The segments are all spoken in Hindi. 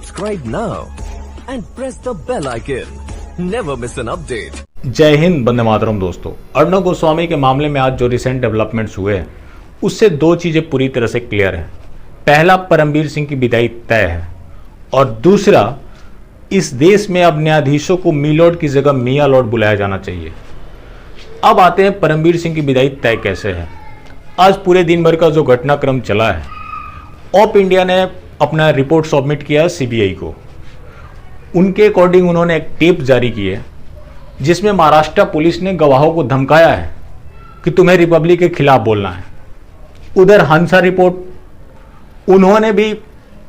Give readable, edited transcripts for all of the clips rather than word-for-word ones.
Subscribe now and press the bell icon. Never miss an update. जय हिंद, वंदे मातरम। दोस्तों, अर्णव गोस्वामी के मामले में आज जो रिसेंट डेवलपमेंट्स हुए हैं उससे दो चीज़ें पूरी तरह से क्लियर हैं। पहला, परमबीर सिंह की विदाई तय है, और दूसरा, इस देश में अब न्यायाधीशों को मी लॉर्ड की जगह मियाँ लॉर्ड बुलाया जाना चाहिए। अब आते हैं परमबीर सिंह की विदाई तय कैसे है। आज पूरे दिन भर का जो घटनाक्रम चला है, ऑप इंडिया ने अपना रिपोर्ट सबमिट किया सीबीआई को। उनके अकॉर्डिंग उन्होंने एक टेप जारी की है जिसमें महाराष्ट्र पुलिस ने गवाहों को धमकाया है कि तुम्हें रिपब्लिक के खिलाफ बोलना है। उधर हंसा रिपोर्ट उन्होंने भी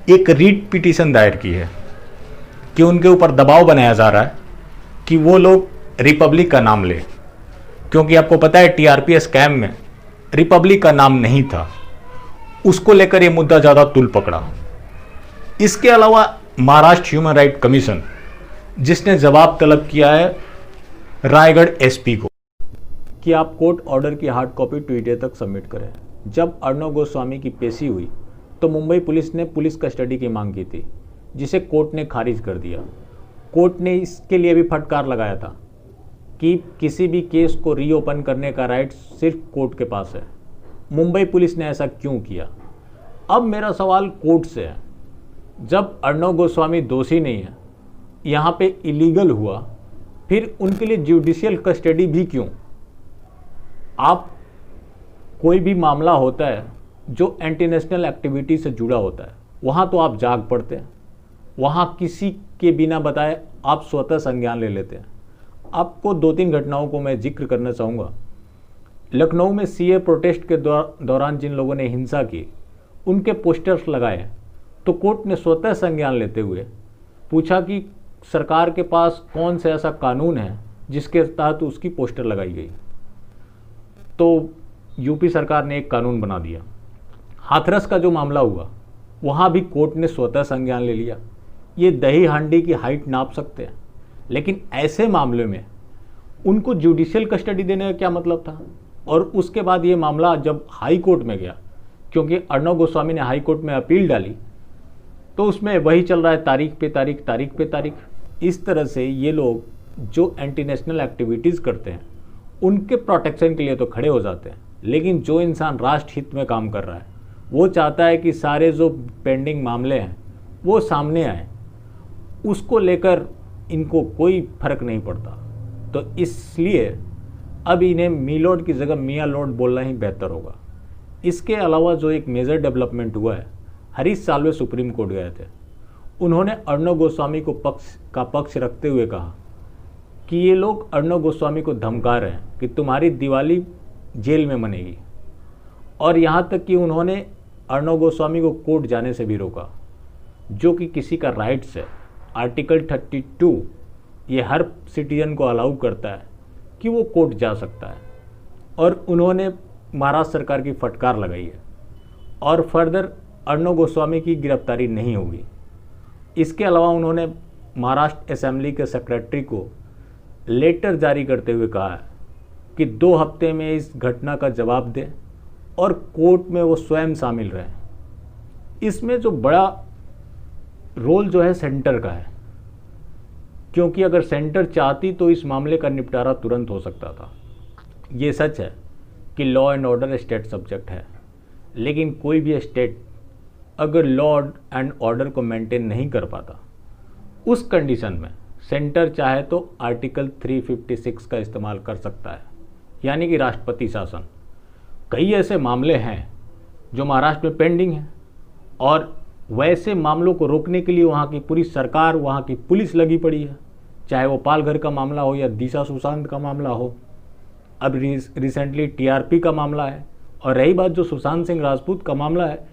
एक रीट पिटीशन दायर की है कि उनके ऊपर दबाव बनाया जा रहा है कि वो लोग रिपब्लिक का नाम ले, क्योंकि आपको पता है टीआरपी स्कैम में रिपब्लिक का नाम नहीं था। उसको लेकर ये मुद्दा ज़्यादा तुल पकड़ा। इसके अलावा महाराष्ट्र ह्यूमन राइट कमीशन, जिसने जवाब तलब किया है रायगढ़ एसपी को कि आप कोर्ट ऑर्डर की हार्ड कॉपी ट्विटर तक सबमिट करें। जब अर्णव गोस्वामी की पेशी हुई तो मुंबई पुलिस ने पुलिस कस्टडी की मांग की थी, जिसे कोर्ट ने खारिज कर दिया। कोर्ट ने इसके लिए भी फटकार लगाया था कि किसी भी केस को रीओपन करने का राइट सिर्फ कोर्ट के पास है। मुंबई पुलिस ने ऐसा क्यों किया? अब मेरा सवाल कोर्ट से है। जब अर्णव गोस्वामी दोषी नहीं है, यहाँ पे इलीगल हुआ, फिर उनके लिए जुडिशियल कस्टडी भी क्यों? आप कोई भी मामला होता है जो एंटी नेशनल एक्टिविटी से जुड़ा होता है, वहाँ तो आप जाग पड़ते हैं, वहाँ किसी के बिना बताए आप स्वतः संज्ञान ले लेते हैं। आपको दो तीन घटनाओं को मैं जिक्र करना चाहूँगा। लखनऊ में सीए प्रोटेस्ट के दौरान जिन लोगों ने हिंसा की, उनके पोस्टर्स लगाए तो कोर्ट ने स्वतः संज्ञान लेते हुए पूछा कि सरकार के पास कौन सा ऐसा कानून है जिसके तहत उसकी पोस्टर लगाई गई। तो यूपी सरकार ने एक कानून बना दिया। हाथरस का जो मामला हुआ, वहाँ भी कोर्ट ने स्वतः संज्ञान ले लिया। ये दही हांडी की हाइट नाप सकते हैं, लेकिन ऐसे मामले में उनको जुडिशियल कस्टडी देने का क्या मतलब था? और उसके बाद ये मामला जब हाई कोर्ट में गया, क्योंकि अर्णव गोस्वामी ने हाई कोर्ट में अपील डाली, तो उसमें वही चल रहा है, तारीख पे तारीख, तारीख पे तारीख। इस तरह से ये लोग जो एंटी नेशनल एक्टिविटीज़ करते हैं उनके प्रोटेक्शन के लिए तो खड़े हो जाते हैं, लेकिन जो इंसान राष्ट्र हित में काम कर रहा है वो चाहता है कि सारे जो पेंडिंग मामले हैं वो सामने आए। उसको लेकर इनको कोई फर्क नहीं पड़ता। तो इसलिए अब इन्हें मी लॉर्ड की जगह मियाँ लॉर्ड बोलना ही बेहतर होगा। इसके अलावा जो एक मेजर डेवलपमेंट हुआ है, हरीश साल्वे सुप्रीम कोर्ट गए थे। उन्होंने अर्णव गोस्वामी को पक्ष रखते हुए कहा कि ये लोग अर्णव गोस्वामी को धमका रहे हैं कि तुम्हारी दिवाली जेल में मनेगी, और यहाँ तक कि उन्होंने अर्णव गोस्वामी को कोर्ट जाने से भी रोका, जो कि किसी का राइट्स है। आर्टिकल 32 ये हर सिटीजन को अलाउ करता है कि वो कोर्ट जा सकता है, और उन्होंने महाराष्ट्र सरकार की फटकार लगाई है और फर्दर अर्णव गोस्वामी की गिरफ्तारी नहीं होगी। इसके अलावा उन्होंने महाराष्ट्र असेंबली के सेक्रेटरी को लेटर जारी करते हुए कहा है कि 2 हफ्ते में इस घटना का जवाब दें और कोर्ट में वो स्वयं शामिल रहें। इसमें जो बड़ा रोल जो है सेंटर का है, क्योंकि अगर सेंटर चाहती तो इस मामले का निपटारा तुरंत हो सकता था। ये सच है कि law and order state subject है, लेकिन कोई भी स्टेट अगर लॉ एंड ऑर्डर को मेंटेन नहीं कर पाता, उस कंडीशन में सेंटर चाहे तो आर्टिकल 356 का इस्तेमाल कर सकता है, यानी कि राष्ट्रपति शासन। कई ऐसे मामले हैं जो महाराष्ट्र में पेंडिंग हैं, और वैसे मामलों को रोकने के लिए वहाँ की पूरी सरकार, वहाँ की पुलिस लगी पड़ी है, चाहे वो पालघर का मामला हो या दिशा सुशांत का मामला हो। अब रिसेंटली टीआरपी का मामला है, और रही बात जो सुशांत सिंह राजपूत का मामला है,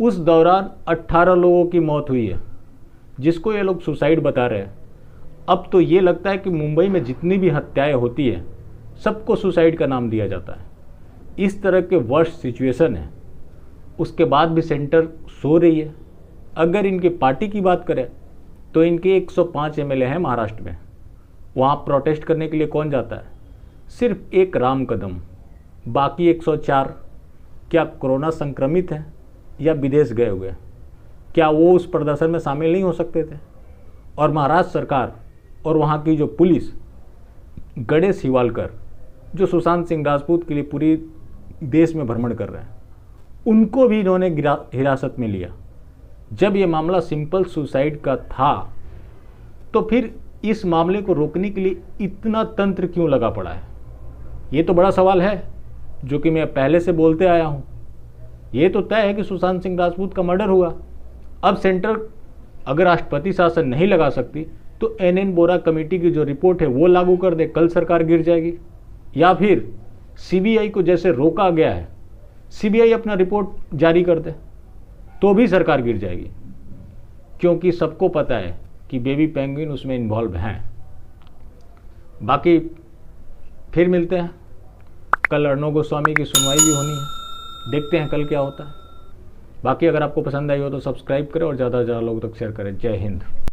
उस दौरान 18 लोगों की मौत हुई है, जिसको ये लोग सुसाइड बता रहे हैं। अब तो ये लगता है कि मुंबई में जितनी भी हत्याएं होती है सबको सुसाइड का नाम दिया जाता है। इस तरह के वर्स्ट सिचुएशन है, उसके बाद भी सेंटर सो रही है। अगर इनकी पार्टी की बात करें तो इनके 105 एमएलए हैं महाराष्ट्र में। वहाँ प्रोटेस्ट करने के लिए कौन जाता है? सिर्फ एक राम कदम, बाकी 104 क्या कोरोना संक्रमित हैं या विदेश गए हुए? क्या वो उस प्रदर्शन में शामिल नहीं हो सकते थे? और महाराष्ट्र सरकार और वहाँ की जो पुलिस, गणेश हिवालकर जो सुशांत सिंह राजपूत के लिए पूरी देश में भ्रमण कर रहे हैं, उनको भी इन्होंने हिरासत में लिया। जब ये मामला सिंपल सुसाइड का था तो फिर इस मामले को रोकने के लिए इतना तंत्र क्यों लगा पड़ा है? ये तो बड़ा सवाल है जो कि मैं पहले से बोलते आया हूँ। ये तो तय है कि सुशांत सिंह राजपूत का मर्डर हुआ। अब सेंटर अगर राष्ट्रपति शासन नहीं लगा सकती तो एनएन बोरा कमेटी की जो रिपोर्ट है वो लागू कर दे, कल सरकार गिर जाएगी। या फिर सीबीआई को जैसे रोका गया है, सीबीआई अपना रिपोर्ट जारी कर दे तो भी सरकार गिर जाएगी, क्योंकि सबको पता है कि बेबी पेंगुइन उसमें इन्वॉल्व हैं। बाकी फिर मिलते हैं, कल अर्णव गोस्वामी की सुनवाई भी होनी है, देखते हैं कल क्या होता है। बाकी अगर आपको पसंद आई हो तो सब्सक्राइब करें और ज़्यादा से ज़्यादा लोगों तक शेयर करें। जय हिंद।